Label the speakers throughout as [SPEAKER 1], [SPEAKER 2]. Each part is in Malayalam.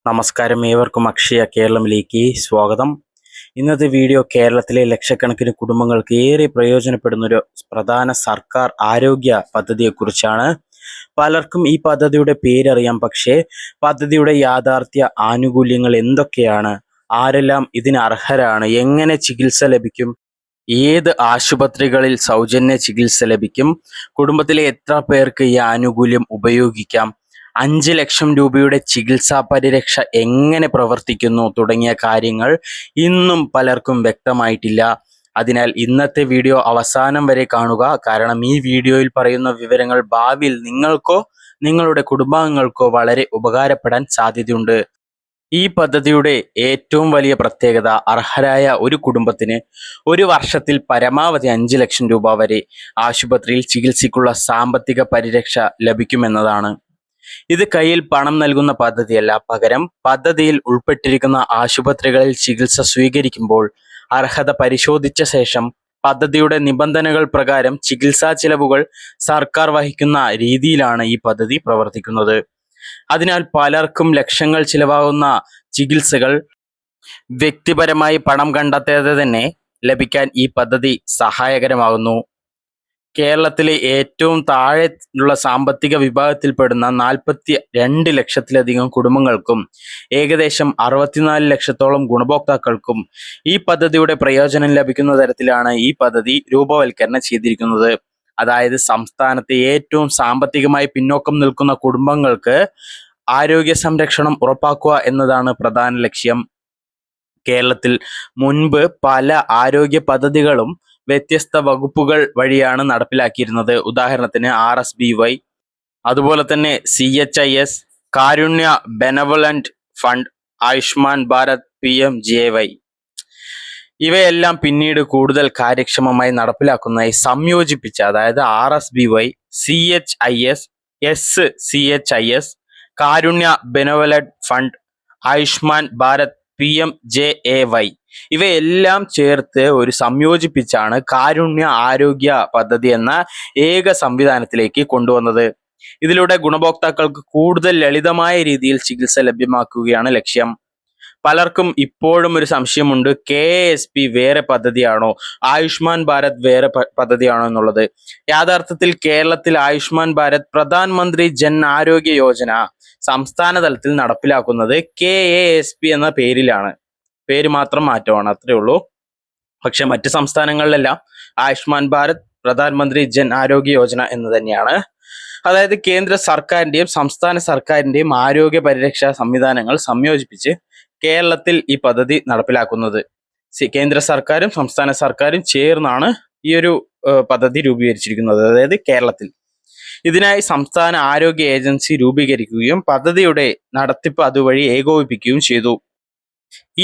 [SPEAKER 1] നമസ്കാരം, ഏവർക്കും അക്ഷയ കേരളത്തിലേക്ക് സ്വാഗതം. ഇന്നത്തെ വീഡിയോ കേരളത്തിലെ ലക്ഷക്കണക്കിന് കുടുംബങ്ങൾക്ക് ഏറെ പ്രയോജനപ്പെടുന്ന ഒരു പ്രധാന സർക്കാർ ആരോഗ്യ പദ്ധതിയെക്കുറിച്ചാണ്. പലർക്കും ഈ പദ്ധതിയുടെ പേരറിയാം, പക്ഷേ പദ്ധതിയുടെ യാഥാർത്ഥ്യ ആനുകൂല്യങ്ങൾ എന്തൊക്കെയാണ്, ആരെല്ലാം ഇതിന് അർഹരാണ്, എങ്ങനെ ചികിത്സ ലഭിക്കും, ഏത് ആശുപത്രികളിൽ സൗജന്യ ചികിത്സ ലഭിക്കും, കുടുംബത്തിലെ എത്ര പേർക്ക് ഈ ആനുകൂല്യം ഉപയോഗിക്കാം, 5 ലക്ഷം രൂപയുടെ ചികിത്സാ പരിരക്ഷ എങ്ങനെ പ്രവർത്തിക്കുന്നു തുടങ്ങിയ കാര്യങ്ങൾ ഇന്നും പലർക്കും വ്യക്തമായിട്ടില്ല. അതിനാൽ ഇന്നത്തെ വീഡിയോ അവസാനം വരെ കാണുക. കാരണം ഈ വീഡിയോയിൽ പറയുന്ന വിവരങ്ങൾ ഭാവിയിൽ നിങ്ങൾക്കോ നിങ്ങളുടെ കുടുംബാംഗങ്ങൾക്കോ വളരെ ഉപകാരപ്പെടാൻ സാധ്യതയുണ്ട്. ഈ പദ്ധതിയുടെ ഏറ്റവും വലിയ പ്രത്യേകത അർഹരായ ഒരു കുടുംബത്തിന് ഒരു വർഷത്തിൽ പരമാവധി 5 ലക്ഷം രൂപ വരെ ആശുപത്രിയിൽ ചികിത്സയ്ക്കുള്ള സാമ്പത്തിക പരിരക്ഷ ലഭിക്കുമെന്നതാണ്. ഇത് കയ്യിൽ പണം നൽകുന്ന പദ്ധതിയല്ല, പകരം പദ്ധതിയിൽ ഉൾപ്പെട്ടിരിക്കുന്ന ആശുപത്രികളിൽ ചികിത്സ സ്വീകരിക്കുമ്പോൾ അർഹത പരിശോധിച്ച ശേഷം പദ്ധതിയുടെ നിബന്ധനകൾ പ്രകാരം ചികിത്സാ ചിലവുകൾ സർക്കാർ വഹിക്കുന്ന രീതിയിലാണ് ഈ പദ്ധതി പ്രവർത്തിക്കുന്നത്. അതിനാൽ പലർക്കും ലക്ഷങ്ങൾ ചിലവാകുന്ന ചികിത്സകൾ വ്യക്തിപരമായി പണം കണ്ടെത്താതെ തന്നെ ലഭിക്കാൻ ഈ പദ്ധതി സഹായകരമാകുന്നു. കേരളത്തിലെ ഏറ്റവും താഴെ ഉള്ള സാമ്പത്തിക വിഭാഗത്തിൽപ്പെടുന്ന 42 ലക്ഷത്തിലധികം കുടുംബങ്ങൾക്കും ഏകദേശം 64 ലക്ഷത്തോളം ഗുണഭോക്താക്കൾക്കും ഈ പദ്ധതിയുടെ പ്രയോജനം ലഭിക്കുന്ന തരത്തിലാണ് ഈ പദ്ധതി രൂപവൽക്കരണം ചെയ്തിരിക്കുന്നത്. അതായത് സംസ്ഥാനത്തെ ഏറ്റവും സാമ്പത്തികമായി പിന്നോക്കം നിൽക്കുന്ന കുടുംബങ്ങൾക്ക് ആരോഗ്യ സംരക്ഷണം ഉറപ്പാക്കുക എന്നതാണ് പ്രധാന ലക്ഷ്യം. കേരളത്തിൽ മുൻപ് പല ആരോഗ്യ പദ്ധതികളും വ്യത്യസ്ത വകുപ്പുകൾ വഴിയാണ് നടപ്പിലാക്കിയിരുന്നത്. ഉദാഹരണത്തിന് RSBY, അതുപോലെ തന്നെ CHIS, Karunya benevolent fund, Ayushman Bharat, PMJY. ഇവയെല്ലാം പിന്നീട് കൂടുതൽ കാര്യക്ഷമമായി നടപ്പിലാക്കുന്നതായി സംയോജിപ്പിച്ച, അതായത് RSBY, CHIS, SCHIS, Karunya benevolent fund, Ayushman Bharat, PMJAY ഇവയെല്ലാം ചേർത്ത് ഒരു സംയോജിപ്പിച്ചാണ് കാരുണ്യ ആരോഗ്യ പദ്ധതി എന്ന ഏക സംവിധാനത്തിലേക്ക് കൊണ്ടുവന്നത്. ഇതിലൂടെ ഗുണഭോക്താക്കൾക്ക് കൂടുതൽ ലളിതമായ രീതിയിൽ ചികിത്സ ലഭ്യമാക്കുകയാണ് ലക്ഷ്യം. പലർക്കും ഇപ്പോഴും ഒരു സംശയമുണ്ട്, KASP വേറെ പദ്ധതിയാണോ, ആയുഷ്മാൻ ഭാരത് വേറെ പദ്ധതിയാണോ എന്നുള്ളത്. യഥാർത്ഥത്തിൽ കേരളത്തിൽ ആയുഷ്മാൻ ഭാരത് പ്രധാനമന്ത്രി ജൻ ആരോഗ്യ യോജന സംസ്ഥാന തലത്തിൽ നടപ്പിലാക്കുന്നത് KASP എന്ന പേരിലാണ്. പേര് മാത്രം മാറ്റമാണ്, അത്രേ ഉള്ളൂ. പക്ഷെ മറ്റ് സംസ്ഥാനങ്ങളിലെല്ലാം ആയുഷ്മാൻ ഭാരത് പ്രധാനമന്ത്രി ജൻ ആരോഗ്യ യോജന എന്ന് തന്നെയാണ്. അതായത് കേന്ദ്ര സർക്കാരിന്റെയും സംസ്ഥാന സർക്കാരിന്റെയും ആരോഗ്യ പരിരക്ഷാ സംവിധാനങ്ങൾ സംയോജിപ്പിച്ച് കേരളത്തിൽ ഈ പദ്ധതി നടപ്പിലാക്കുന്നത്. കേന്ദ്ര സർക്കാരും സംസ്ഥാന സർക്കാരും ചേർന്നാണ് ഈ ഒരു പദ്ധതി രൂപീകരിച്ചിരിക്കുന്നത്, അതായത് കേരളത്തിൽ. ഇതിനായി സംസ്ഥാന ആരോഗ്യ ഏജൻസി രൂപീകരിക്കുകയും പദ്ധതിയുടെ നടത്തിപ്പ് അതുവഴി ഏകോപിപ്പിക്കുകയും ചെയ്തു.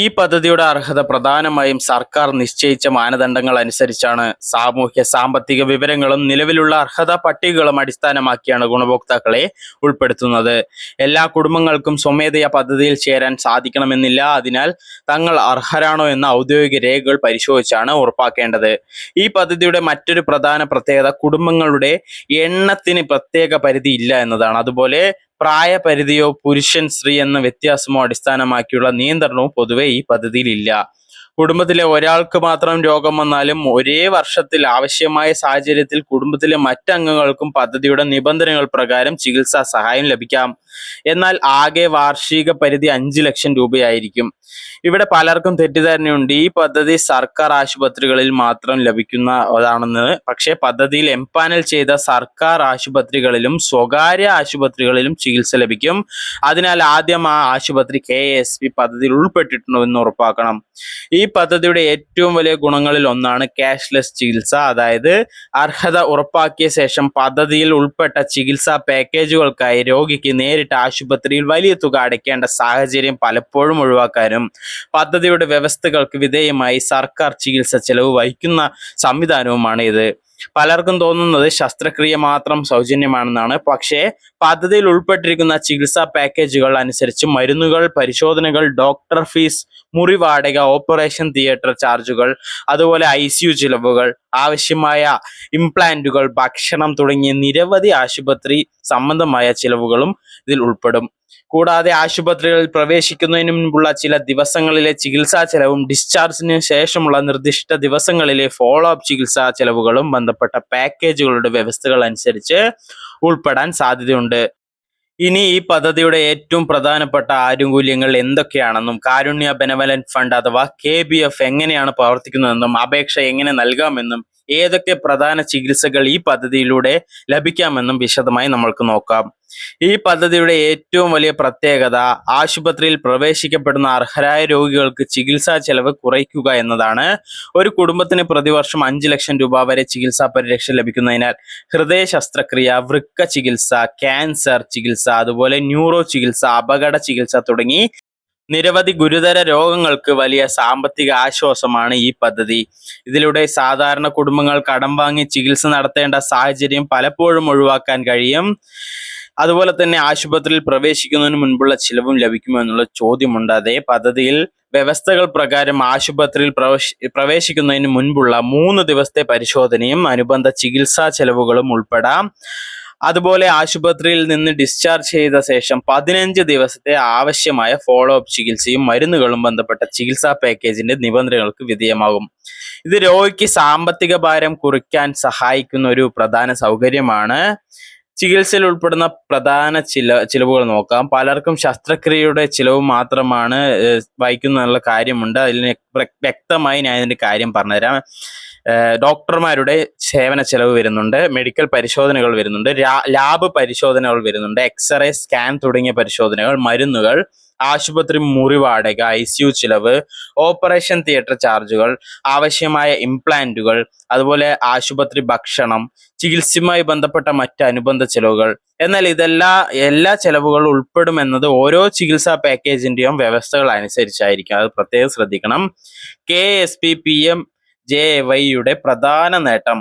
[SPEAKER 1] ഈ പദ്ധതിയുടെ അർഹത പ്രധാനമായും സർക്കാർ നിശ്ചയിച്ച മാനദണ്ഡങ്ങൾ അനുസരിച്ചാണ്. സാമൂഹ്യ സാമ്പത്തിക വിവരങ്ങളും നിലവിലുള്ള അർഹതാ പട്ടികകളും അടിസ്ഥാനമാക്കിയാണ് ഗുണഭോക്താക്കളെ ഉൾപ്പെടുത്തുന്നത്. എല്ലാ കുടുംബങ്ങൾക്കും സ്വമേധയാ പദ്ധതിയിൽ ചേരാൻ സാധിക്കണമെന്നില്ല. അതിനാൽ തങ്ങൾ അർഹരാണോ എന്ന ഔദ്യോഗിക രേഖകൾ പരിശോധിച്ചാണ് ഉറപ്പാക്കേണ്ടത്. ഈ പദ്ധതിയുടെ മറ്റൊരു പ്രധാന പ്രത്യേകത കുടുംബങ്ങളുടെ എണ്ണത്തിന് പ്രത്യേക പരിധി ഇല്ല എന്നതാണ്. അതുപോലെ പ്രായപരിധിയോ പുരുഷൻ സ്ത്രീ എന്ന വ്യത്യാസമോ അടിസ്ഥാനമാക്കിയുള്ള നിയന്ത്രണവും പൊതുവെ ഈ പദ്ധതിയിൽ ഇല്ല. കുടുംബത്തിലെ ഒരാൾക്ക് മാത്രം രോഗം വന്നാലും ഒരേ വർഷത്തിൽ ആവശ്യമായ സാഹചര്യത്തിൽ കുടുംബത്തിലെ മറ്റംഗങ്ങൾക്കും പദ്ധതിയുടെ നിബന്ധനകൾ പ്രകാരം ചികിത്സാ സഹായം ലഭിക്കാം. എന്നാൽ ആകെ വാർഷിക പരിധി 5 ലക്ഷം രൂപയായിരിക്കും. ഇവിടെ പലർക്കും തെറ്റിദ്ധാരണയുണ്ട്, ഈ പദ്ധതി സർക്കാർ ആശുപത്രികളിൽ മാത്രം ലഭിക്കുന്നതാണെന്ന്. പക്ഷേ പദ്ധതിയിൽ എംപാനൽ ചെയ്ത സർക്കാർ ആശുപത്രികളിലും സ്വകാര്യ ആശുപത്രികളിലും ചികിത്സ ലഭിക്കും. അതിനാൽ ആദ്യം ആ ആശുപത്രി KASP പദ്ധതിയിൽ ഉൾപ്പെട്ടിട്ടുണ്ടോ എന്ന് ഉറപ്പാക്കണം. ഈ പദ്ധതിയുടെ ഏറ്റവും വലിയ ഗുണങ്ങളിൽ ഒന്നാണ് ക്യാഷ്ലെസ് ചികിത്സ. അതായത് അർഹത ഉറപ്പാക്കിയ ശേഷം പദ്ധതിയിൽ ഉൾപ്പെട്ട ചികിത്സാ പാക്കേജുകൾക്കായി രോഗിക്ക് നേരിട്ട് ആശുപത്രിയിൽ വലിയ തുക അടയ്ക്കേണ്ട സാഹചര്യം പലപ്പോഴും ഒഴിവാക്കാനും പദ്ധതിയുടെ വ്യവസ്ഥകൾക്ക് വിധേയമായി സർക്കാർ ചികിത്സ ചെലവ് വഹിക്കുന്ന സംവിധാനവുമാണ് ഇത്. പലർക്കും തോന്നുന്നത് ശസ്ത്രക്രിയ മാത്രം സൗജന്യമാണെന്നാണ്. പക്ഷേ പദ്ധതിയിൽ ഉൾപ്പെട്ടിരിക്കുന്ന ചികിത്സാ പാക്കേജുകൾ അനുസരിച്ച് മരുന്നുകൾ, പരിശോധനകൾ, ഡോക്ടർ ഫീസ്, മുറി വാടക, ഓപ്പറേഷൻ തിയേറ്റർ ചാർജുകൾ, അതുപോലെ ICU ചിലവുകൾ, ആവശ്യമായ ഇംപ്ലാന്റുകൾ, ഭക്ഷണം തുടങ്ങിയ നിരവധി ആശുപത്രി സംബന്ധമായ ചിലവുകളും ഇതിൽ ഉൾപ്പെടും. കൂടാതെ ആശുപത്രികളിൽ പ്രവേശിക്കുന്നതിന് മുൻപുള്ള ചില ദിവസങ്ങളിലെ ചികിത്സാ ചെലവും ഡിസ്ചാർജിന് ശേഷമുള്ള നിർദ്ദിഷ്ട ദിവസങ്ങളിലെ ഫോളോ അപ്പ് ചികിത്സാ ചെലവുകളും ബന്ധപ്പെട്ട പാക്കേജുകളുടെ വ്യവസ്ഥകൾ അനുസരിച്ച് ഉൾപ്പെടാൻ സാധ്യതയുണ്ട്. ഇനി ഈ പദ്ധതിയുടെ ഏറ്റവും പ്രധാനപ്പെട്ട ആനുകൂല്യങ്ങൾ എന്തൊക്കെയാണെന്നും കാരുണ്യ ബെനവലന്റ് ഫണ്ട് അഥവാ KBF എങ്ങനെയാണ് പ്രവർത്തിക്കുന്നതെന്നും അപേക്ഷ എങ്ങനെ നൽകാമെന്നും ഏതൊക്കെ പ്രധാന ചികിത്സകൾ ഈ പദ്ധതിയിലൂടെ ലഭിക്കാമെന്നും വിശദമായി നമ്മൾക്ക് നോക്കാം. ഈ പദ്ധതിയുടെ ഏറ്റവും വലിയ പ്രത്യേകത ആശുപത്രിയിൽ പ്രവേശിക്കപ്പെടുന്ന അർഹരായ രോഗികൾക്ക് ചികിത്സാ ചെലവ് കുറയ്ക്കുക എന്നതാണ്. ഒരു കുടുംബത്തിന് പ്രതിവർഷം 5 ലക്ഷം രൂപ വരെ ചികിത്സാ പരിരക്ഷ ലഭിക്കുന്നതിനാൽ ഹൃദയ ശസ്ത്രക്രിയ, വൃക്ക ചികിത്സ, ക്യാൻസർ ചികിത്സ, അതുപോലെ ന്യൂറോ ചികിത്സ, അപകട ചികിത്സ തുടങ്ങി നിരവധി ഗുരുതര രോഗങ്ങൾക്ക് വലിയ സാമ്പത്തിക ആശ്വാസമാണ് ഈ പദ്ധതി. ഇതിലൂടെ സാധാരണ കുടുംബങ്ങൾ കടം വാങ്ങി ചികിത്സ നടത്തേണ്ട സാഹചര്യം പലപ്പോഴും ഒഴിവാക്കാൻ കഴിയും. അതുപോലെ തന്നെ ആശുപത്രിയിൽ പ്രവേശിക്കുന്നതിന് മുൻപുള്ള ചിലവും ലഭിക്കുമോ എന്നുള്ള ചോദ്യമുണ്ട്. അതേ പദ്ധതിയിൽ വ്യവസ്ഥകൾ പ്രകാരം ആശുപത്രിയിൽ പ്രവേശിക്കുന്നതിന് മുൻപുള്ള 3 ദിവസത്തെ പരിശോധനയും അനുബന്ധ ചികിത്സാ ചെലവുകളും ഉൾപ്പെടാം. അതുപോലെ ആശുപത്രിയിൽ നിന്ന് ഡിസ്ചാർജ് ചെയ്ത ശേഷം 15 ദിവസത്തെ ആവശ്യമായ ഫോളോ അപ്പ് ചികിത്സയും മരുന്നുകളും ബന്ധപ്പെട്ട ചികിത്സാ പാക്കേജിന്റെ നിബന്ധനകൾക്ക് വിധേയമാകും. ഇത് രോഗിക്ക് സാമ്പത്തിക ഭാരം കുറയ്ക്കാൻ സഹായിക്കുന്ന ഒരു പ്രധാന സൗകര്യമാണ്. ചികിത്സയിൽ ഉൾപ്പെടുന്ന പ്രധാന ചിലവുകൾ നോക്കാം. പലർക്കും ശസ്ത്രക്രിയയുടെ ചിലവ് മാത്രമാണ് വഹിക്കുന്നുള്ള കാര്യമുണ്ട്. അതിന് വ്യക്തമായി ഞാൻ ഇതിന്റെ കാര്യം പറഞ്ഞുതരാം. ഡോക്ടർമാരുടെ സേവന ചെലവ് വരുന്നുണ്ട്, മെഡിക്കൽ പരിശോധനകൾ വരുന്നുണ്ട്, ലാബ് പരിശോധനകൾ വരുന്നുണ്ട്, എക്സ്റേ, സ്കാൻ തുടങ്ങിയ പരിശോധനകൾ, മരുന്നുകൾ, ആശുപത്രി മുറി വാടക, ICU ചിലവ്, ഓപ്പറേഷൻ തിയേറ്റർ ചാർജുകൾ, ആവശ്യമായ ഇംപ്ലാന്റുകൾ, അതുപോലെ ആശുപത്രി ഭക്ഷണം, ചികിത്സയുമായി ബന്ധപ്പെട്ട മറ്റ് അനുബന്ധ ചെലവുകൾ. എന്നാൽ എല്ലാ ചെലവുകളും ഉൾപ്പെടുമെന്നത് ഓരോ ചികിത്സാ പാക്കേജിന്റെയും വ്യവസ്ഥകൾ അനുസരിച്ചായിരിക്കും. അത് പ്രത്യേകം ശ്രദ്ധിക്കണം. KSPPMJY പ്രധാന നേട്ടം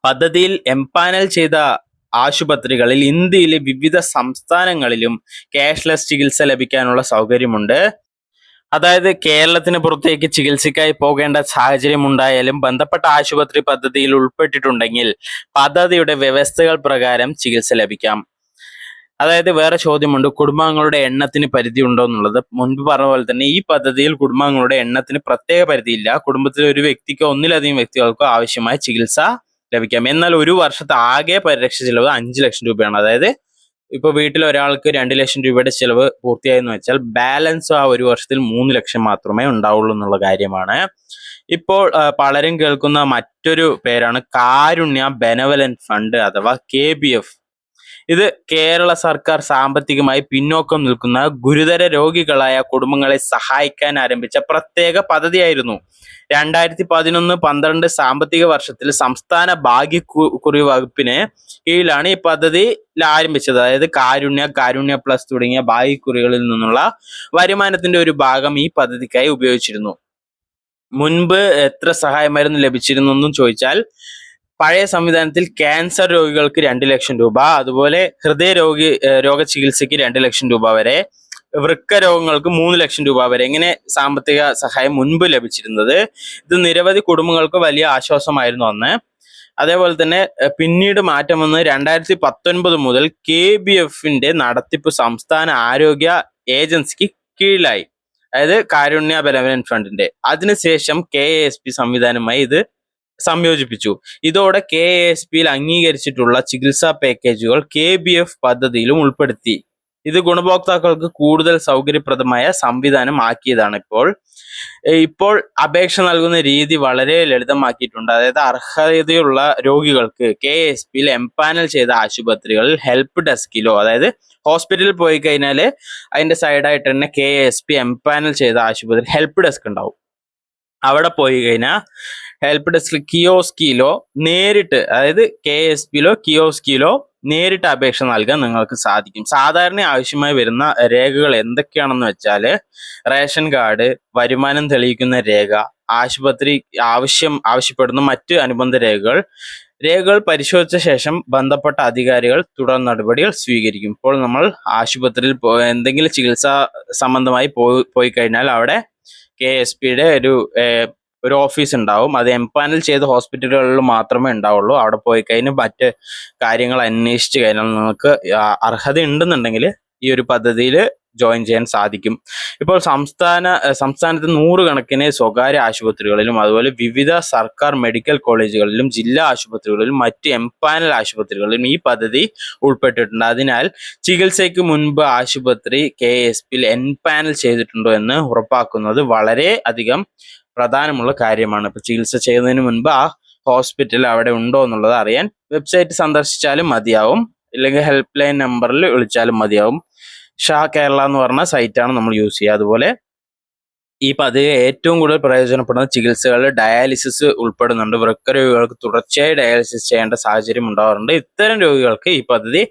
[SPEAKER 1] പദ്ധതിയിൽ എംപാനൽ ചെയ്ത ആശുപത്രികളിൽ ഇന്ത്യയിലെ വിവിധ സംസ്ഥാനങ്ങളിലും ക്യാഷ്ലെസ് ചികിത്സ ലഭിക്കാനുള്ള സൗകര്യമുണ്ട്. അതായത് കേരളത്തിന് പുറത്തേക്ക് ചികിത്സയ്ക്കായി പോകേണ്ട സാഹചര്യം ഉണ്ടായാലും ബന്ധപ്പെട്ട ആശുപത്രി പദ്ധതിയിൽ ഉൾപ്പെട്ടിട്ടുണ്ടെങ്കിൽ പദ്ധതിയുടെ വ്യവസ്ഥകൾ പ്രകാരം ചികിത്സ ലഭിക്കാം. അതായത് വേറെ ചോദ്യമുണ്ട്, കുടുംബാംഗങ്ങളുടെ എണ്ണത്തിന് പരിധി ഉണ്ടോ എന്നുള്ളത്. മുൻപ് പറഞ്ഞ പോലെ തന്നെ ഈ പദ്ധതിയിൽ കുടുംബാംഗങ്ങളുടെ എണ്ണത്തിന് പ്രത്യേക പരിധിയില്ല. കുടുംബത്തിലെ ഒരു വ്യക്തിക്കോ ഒന്നിലധികം വ്യക്തികൾക്കോ ആവശ്യമായ ചികിത്സ ലഭിക്കാം. എന്നാൽ ഒരു വർഷത്തെ ആകെ പരിരക്ഷ ചിലവ് 5 ലക്ഷം രൂപയാണ്. അതായത് ഇപ്പൊ വീട്ടിൽ ഒരാൾക്ക് 2 ലക്ഷം രൂപയുടെ ചിലവ് പൂർത്തിയായെന്ന് വെച്ചാൽ ബാലൻസ് ആ ഒരു വർഷത്തിൽ 3 ലക്ഷം മാത്രമേ ഉണ്ടാവുള്ളൂ എന്നുള്ള കാര്യമാണ്. ഇപ്പോൾ പലരും കേൾക്കുന്ന മറ്റൊരു പേരാണ് കാരുണ്യ ബെനവലന്റ് ഫണ്ട് അഥവാ KBF. ഇത് കേരള സർക്കാർ സാമ്പത്തികമായി പിന്നോക്കം നിൽക്കുന്ന ഗുരുതര രോഗികളായ കുടുംബങ്ങളെ സഹായിക്കാൻ ആരംഭിച്ച പ്രത്യേക പദ്ധതിയായിരുന്നു. 2011-12 സാമ്പത്തിക വർഷത്തിൽ സംസ്ഥാന ഭാഗ്യക്കുറി വകുപ്പിന് കീഴിലാണ് ഈ പദ്ധതി ആരംഭിച്ചത്. അതായത് കാരുണ്യ പ്ലസ് തുടങ്ങിയ ഭാഗ്യക്കുറികളിൽ നിന്നുള്ള വരുമാനത്തിന്റെ ഒരു ഭാഗം ഈ പദ്ധതിക്കായി ഉപയോഗിച്ചിരുന്നു. മുൻപ് എത്ര സഹായമായിരുന്നു ലഭിച്ചിരുന്നു എന്നും ചോദിച്ചാൽ, പഴയ സംവിധാനത്തിൽ ക്യാൻസർ രോഗികൾക്ക് 2 ലക്ഷം രൂപ, അതുപോലെ ഹൃദയ രോഗ ചികിത്സയ്ക്ക് 2 ലക്ഷം രൂപ വരെ, വൃക്ക രോഗങ്ങൾക്ക് 3 ലക്ഷം രൂപ വരെ ഇങ്ങനെ സാമ്പത്തിക സഹായം മുൻപ് ലഭിച്ചിരുന്നത്. ഇത് നിരവധി കുടുംബങ്ങൾക്ക് വലിയ ആശ്വാസമായിരുന്നു അന്ന്. അതേപോലെ തന്നെ പിന്നീട് മാറ്റം വന്ന് 2019 മുതൽ KBFന്റെ നടത്തിപ്പ് സംസ്ഥാന ആരോഗ്യ ഏജൻസിക്ക് കീഴിലായി. അതായത് കാരുണ്യ ബെനവലന്റ് ഫണ്ടിന്റെ. അതിനുശേഷം KASP സംവിധാനമായി ഇത് സംയോജിപ്പിച്ചു. ഇതോടെ KASPയിൽ അംഗീകരിച്ചിട്ടുള്ള ചികിത്സാ പാക്കേജുകൾ KBF പദ്ധതിയിലും ഉൾപ്പെടുത്തി. ഇത് ഗുണഭോക്താക്കൾക്ക് കൂടുതൽ സൗകര്യപ്രദമായ സംവിധാനം ആക്കിയതാണ്. ഇപ്പോൾ അപേക്ഷ നൽകുന്ന രീതി വളരെ ലളിതമാക്കിയിട്ടുണ്ട്. അതായത് അർഹതയുള്ള രോഗികൾക്ക് KASPയിൽ എംപാനൽ ചെയ്ത ആശുപത്രികളിൽ ഹെൽപ്പ് ഡെസ്കിലോ, അതായത് ഹോസ്പിറ്റലിൽ പോയി കഴിഞ്ഞാൽ അതിന്റെ സൈഡായിട്ട് തന്നെ KASP എംപാനൽ ചെയ്ത ആശുപത്രി ഹെൽപ്പ് ഡെസ്ക് ഉണ്ടാവും. അവിടെ പോയി കഴിഞ്ഞാൽ ഹെൽപ്പ് ഡെസ്കിൽ കിയോസ്കിലോ നേരിട്ട്, അതായത് KASPയിലോ കിയോസ്കിലോ നേരിട്ട് അപേക്ഷ നൽകാൻ നിങ്ങൾക്ക് സാധിക്കും. സാധാരണ ആവശ്യമായി വരുന്ന രേഖകൾ എന്തൊക്കെയാണെന്ന് വെച്ചാൽ, റേഷൻ കാർഡ്, വരുമാനം തെളിയിക്കുന്ന രേഖ, ആശുപത്രി ആവശ്യപ്പെടുന്ന മറ്റ് അനുബന്ധ രേഖകൾ പരിശോധിച്ച ശേഷം ബന്ധപ്പെട്ട അധികാരികൾ തുടർ നടപടികൾ സ്വീകരിക്കും. ഇപ്പോൾ നമ്മൾ ആശുപത്രിയിൽ എന്തെങ്കിലും ചികിത്സാ സംബന്ധമായി പോയി കഴിഞ്ഞാൽ അവിടെ KASPയുടെ ഒരു ഓഫീസ് ഉണ്ടാവും. അത് എംപാനൽ ചെയ്ത ഹോസ്പിറ്റലുകളിൽ മാത്രമേ ഉണ്ടാവുള്ളൂ. അവിടെ പോയി കഴിഞ്ഞാൽ മറ്റ് കാര്യങ്ങൾ അന്വേഷിച്ച് കഴിഞ്ഞാൽ നിങ്ങൾക്ക് അർഹത ഉണ്ടെന്നുണ്ടെങ്കിൽ ഈ ഒരു പദ്ധതിയിൽ ജോയിൻ ചെയ്യാൻ സാധിക്കും. ഇപ്പോൾ സംസ്ഥാനത്ത് 100 കണക്കിന് സ്വകാര്യ ആശുപത്രികളിലും അതുപോലെ വിവിധ സർക്കാർ മെഡിക്കൽ കോളേജുകളിലും ജില്ലാ ആശുപത്രികളിലും മറ്റ് എംപാനൽ ആശുപത്രികളിലും ഈ പദ്ധതി ഉൾപ്പെട്ടിട്ടുണ്ട്. അതിനാൽ ചികിത്സയ്ക്ക് മുൻപ് ആശുപത്രി KSP എൻപാനൽ ചെയ്തിട്ടുണ്ടോ എന്ന് ഉറപ്പാക്കുന്നത് വളരെ അധികം പ്രധാനമുള്ള കാര്യമാണ്. ഇപ്പൊ ചികിത്സ ചെയ്യുന്നതിന് മുൻപ് ആ ഹോസ്പിറ്റൽ അവിടെ ഉണ്ടോ എന്നുള്ളത് അറിയാൻ വെബ്സൈറ്റ് സന്ദർശിച്ചാലും മതിയാവും, ഇല്ലെങ്കിൽ ഹെൽപ്പ് ലൈൻ നമ്പറിൽ വിളിച്ചാലും മതിയാവും. ഷാ കേരള എന്ന് പറഞ്ഞ സൈറ്റാണ് നമ്മൾ യൂസ് ചെയ്യുക. അതുപോലെ ഈ പദ്ധതി ഏറ്റവും കൂടുതൽ പ്രയോജനപ്പെടുന്ന ചികിത്സകളിൽ ഡയാലിസിസ് ഉൾപ്പെടുന്നുണ്ട്. വൃക്ക രോഗികൾക്ക് തുടർച്ചയായി ഡയാലിസിസ് ചെയ്യേണ്ട സാഹചര്യം ഉണ്ടാവാറുണ്ട്. ഇത്തരം രോഗികൾക്ക് ഈ പദ്ധതി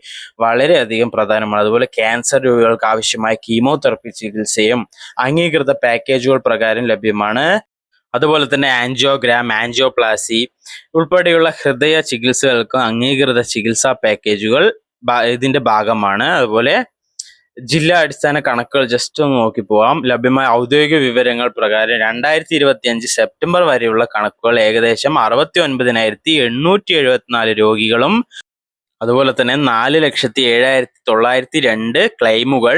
[SPEAKER 1] വളരെയധികം പ്രധാനമാണ്. അതുപോലെ ക്യാൻസർ രോഗികൾക്ക് ആവശ്യമായ കീമോതെറപ്പി ചികിത്സയും അംഗീകൃത പാക്കേജുകൾ പ്രകാരം ലഭ്യമാണ്. അതുപോലെ തന്നെ ആൻജിയോഗ്രാം, ആൻജിയോപ്ലാസി ഉൾപ്പെടെയുള്ള ഹൃദയ ചികിത്സകൾക്ക് അംഗീകൃത ചികിത്സാ പാക്കേജുകൾ ഇതിന്റെ ഭാഗമാണ്. അതുപോലെ ജില്ലാ അടിസ്ഥാന കണക്കുകൾ ജസ്റ്റ് ഒന്ന് നോക്കി പോവാം. ലഭ്യമായ ഔദ്യോഗിക വിവരങ്ങൾ പ്രകാരം 2025 സെപ്റ്റംബർ വരെയുള്ള കണക്കുകൾ ഏകദേശം 69,874 രോഗികളും അതുപോലെ തന്നെ 4,07,902 ക്ലെയിമുകൾ,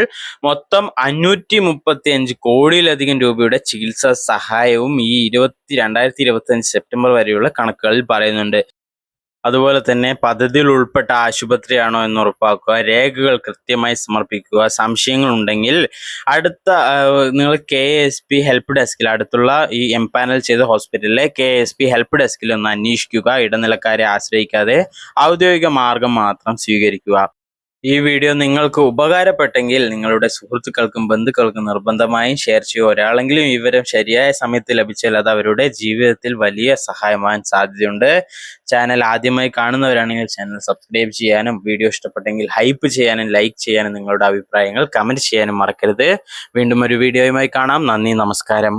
[SPEAKER 1] മൊത്തം 535 കോടിയിലധികം രൂപയുടെ ചികിത്സാ സഹായവും ഈ 2025 സെപ്റ്റംബർ വരെയുള്ള കണക്കുകളിൽ പറയുന്നുണ്ട്. അതുപോലെ തന്നെ പദ്ധതിയിൽ ഉൾപ്പെട്ട ആശുപത്രിയാണോ എന്ന് ഉറപ്പാക്കുക, രേഖകൾ കൃത്യമായി സമർപ്പിക്കുക, സംശയങ്ങൾ ഉണ്ടെങ്കിൽ നിങ്ങൾ KSP ഹെൽപ്പ് ഡെസ്കിൽ, അടുത്തുള്ള ഈ എംപാനൽ ചെയ്ത ഹോസ്പിറ്റലിലെ KSP ഹെൽപ്പ് ഡെസ്കിൽ ഒന്ന് അന്വേഷിക്കുക. ഇടനിലക്കാരെ ആശ്രയിക്കാതെ ഔദ്യോഗിക മാർഗം മാത്രം സ്വീകരിക്കുക. ഈ വീഡിയോ നിങ്ങൾക്ക് ഉപകാരപ്പെട്ടെങ്കിൽ നിങ്ങളുടെ സുഹൃത്തുക്കൾക്കും ബന്ധുക്കൾക്കും നിർബന്ധമായും ഷെയർ ചെയ്യുക. ഒരാളെങ്കിലും ഈ വിവരം ശരിയായ സമയത്ത് ലഭിച്ചാൽ അത് അവരുടെ ജീവിതത്തിൽ വലിയ സഹായമാകാൻ സാധ്യതയുണ്ട്. ചാനൽ ആദ്യമായി കാണുന്നവരാണെങ്കിൽ ചാനൽ സബ്സ്ക്രൈബ് ചെയ്യാനും വീഡിയോ ഇഷ്ടപ്പെട്ടെങ്കിൽ ഹൈപ്പ് ചെയ്യാനും ലൈക്ക് ചെയ്യാനും നിങ്ങളുടെ അഭിപ്രായങ്ങൾ കമന്റ് ചെയ്യാനും മറക്കരുത്. വീണ്ടും ഒരു വീഡിയോയുമായി കാണാം. നന്ദി, നമസ്കാരം.